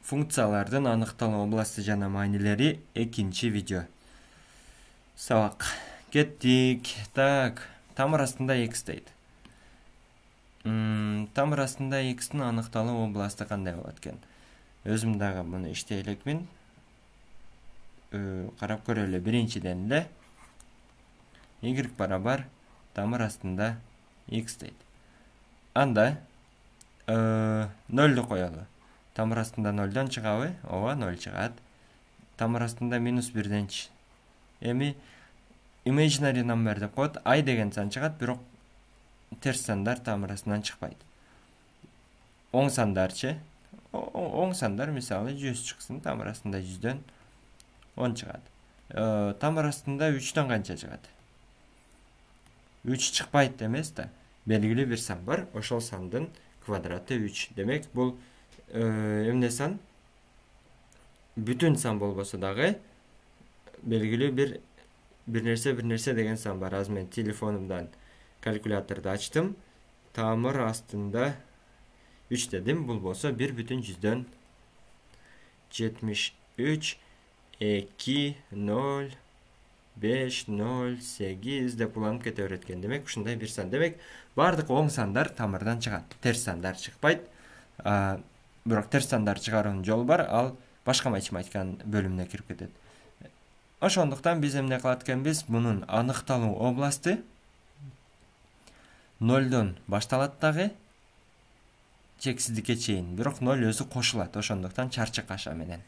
Функциялардын аныкталуу областы жана маанилери экинчи видео. Сабак. Кеттик. Так, тамыр астында x дейт. Тамыр астында x'тин аныкталуу областы кандай болот экен? Өзүм дагы муну иштей элекмин. Карап көрөлү. Биринчиден эле y барабар тамыр астында x дейт. Анда 0 коелу. Тамыр астында 0дон чыгабы? Ооба, 0 чыгат. Тамыр астында -1ден эми imaginary number деп коет. I деген сан чыгат, бирок терс сандар тамыр астынан чыкпайт. Оң сандарчы? Оң сандар мисалы 100 чыксын, тамыр астында 100дөн 10 чыгат. Тамыр астында 3дөн канча чыгат? 3 чыкпайт эмес да. Белгилүү бир сан бар, ошол сандын квадраты 3. Демек, бул эмне сан? Бүтүн сан болбосо дагы белгилүү бир нерсе деген сан бар. Азыр мен телефонумдан калькуляторду ачтым. Тамыр астында 3 дедим. Бул болсо 1,100 73 2 0 5 0 8 деп уланып кете берет экен. Демек, ушундай бир сан. Демек, бардык оң сандар тамырдан чыгат. Терс сандар чыкпайт. Бирок терс сандар чыгаруунун жолу бар, ал башка математиканын бөлүмүнө кирип кетет. Ошондуктан биз эмне кылат экенбиз? Мунун аныкталуу областы 0дон башталат дагы чексиздикке чейин. Бирок 0 өзү кошулат. Ошондуктан чарчы каша менен.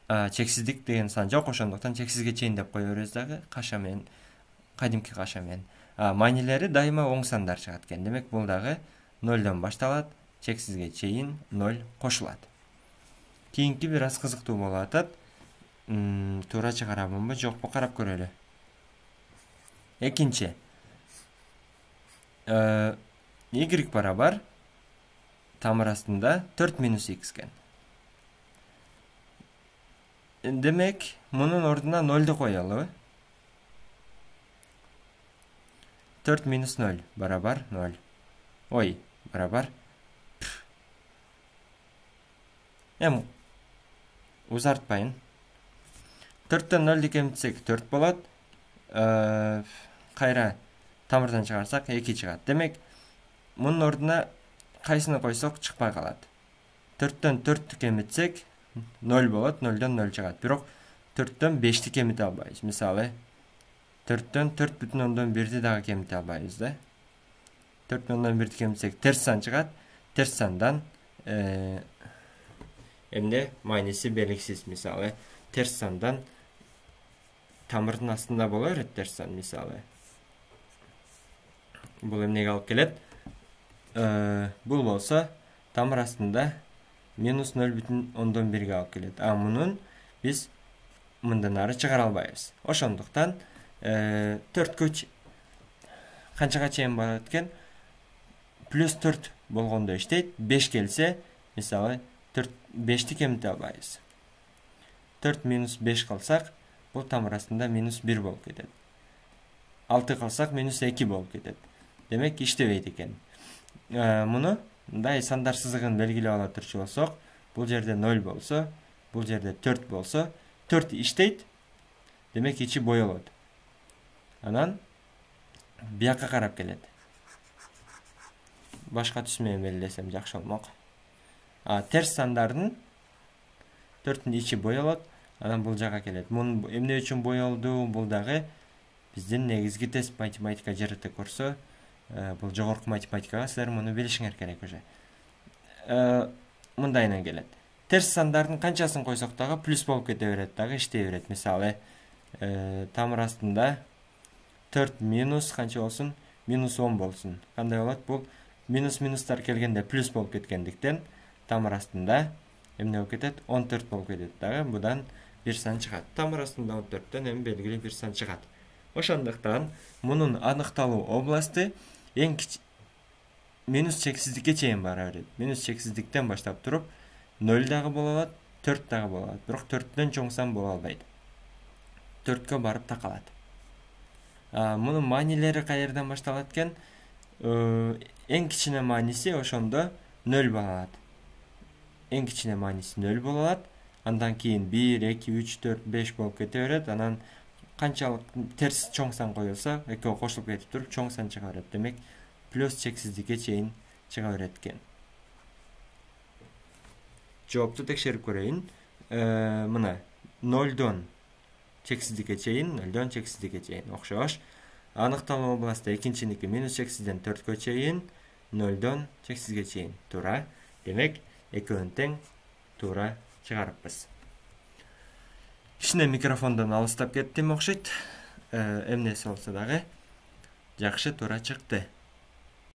Чексиздик деген сан жок, ошондуктан чексизге чейин деп кое беребиз дагы каша менен, кадимки каша менен. Маанилери дайыма оң сандар чыгат экен. Демек, бул дагы 0дон башталат, чексизге чейин 0 кошулат. Кийинки бир аз кызыктуу болуп атат. Туура чыгарабынбы, жокпу, карап көрөлү. Экинчи. Y барабар тамыр астында 4 - x экен. Демек, мунун ордуна 0ду коелу. 4 - 0 барабар 0. Ой, барабар. Узартпайын. 4төн 0 кемитсек 4 болот. Кайра тамырдан чыгарсак 2 чыгат. Демек, мунун ордуна кайсыны койсок чыкпай калат. 4төн 4 кемитсек 0 болот, 0дон 0 чыгат. Бирок 4төн 5ти кемите албайбыз. Мисалы, 4төн 4,1 дагы кемите албайбыз да. 4,1 кемитсек терс сан чыгат. Терс сандан эмне майниси белгисиз. Мисалы, терс сандан тамырдын астында боло берет терс сан, мисалы. Бул эмнеге алып келет? Бул болсо тамыр астында -0,1ге алып келет. Мунун биз мындан ары чыгара албайбыз. Ошондуктан 4кө канчага чейин барат экен? +4 болгондо иштейт. 5 келсе, мисалы, 5ти кемите албайбыз. 4 - 5 кылсак, бул тамыр астында -1 болуп кетет. 6 кылсак -2 болуп кетет. Демек, иштебейт экен. Муну мындай сандар сызыгын белгилеп ала турчу болсок, бул жерде 0 болсо, бул жерде 4 болсо, 4 иштейт. Демек, ичи боелот. Анан бияка карап келет. Башка түс менен белгилесем жакшы болмок. Терс сандардын 4түн ичи боелот. Анан бул жака келет. Мун эмне үчүн боелду? Бул дагы биздин негизги тест математика жырыты көрсө, бул жогорку математикага силер муну билишиңер керек уже. Мындайынан келет. Терс сандардын канчасын койсок дагы плюс болуп кете берет, дагы иштей берет. Мисалы, тамыр астында 4 минус канча болсун? -10 болсун. Кандай болот? Бул минус-минустар келгенде плюс болуп кеткендиктен тамыр астында эмне болуп кетет? 14 болуп кетет дагы. Будан бир сан чыгат. Тамыр астында 14төн эми белгилүү бир сан чыгат. Ошондуктан мунун аныкталуу областы эң минус чексиздикке чейин бара берет. Минус чексиздиктен баштап туруп 0 дагы боло алат, 4 дагы боло алат. Бирок 4төн чоң сан боло албайт. 4кө барып такалат. Мунун маанилери каерден башталат экен? Эң кичине мааниси ошондо 0 болот. эң кичине мааниси 0 боло алат. Андан кийин 1, 2, 3, 4, 5 болуп кете берет. Анан канчалык терс чоң сан коюлса, экөө кошулуп кетип туруп чоң сан чыга берет. Демек, плюс чексиздикке чейин чыга берет экен. Жоопту текшерип көрөйүн. Мына 0дон чексиздикке чейин, 0дон чексиздикке чейин окшош. Аныкталма областта экинчиники минус чексизден 4кө чейин, 0дон чексизге чейин туура. Демек, экөөнүн тең туура чыгарыппыз. Кичине микрофондон алыстап кеттим окшойт. Эмнеси болсо дагы жакшы туура чыкты.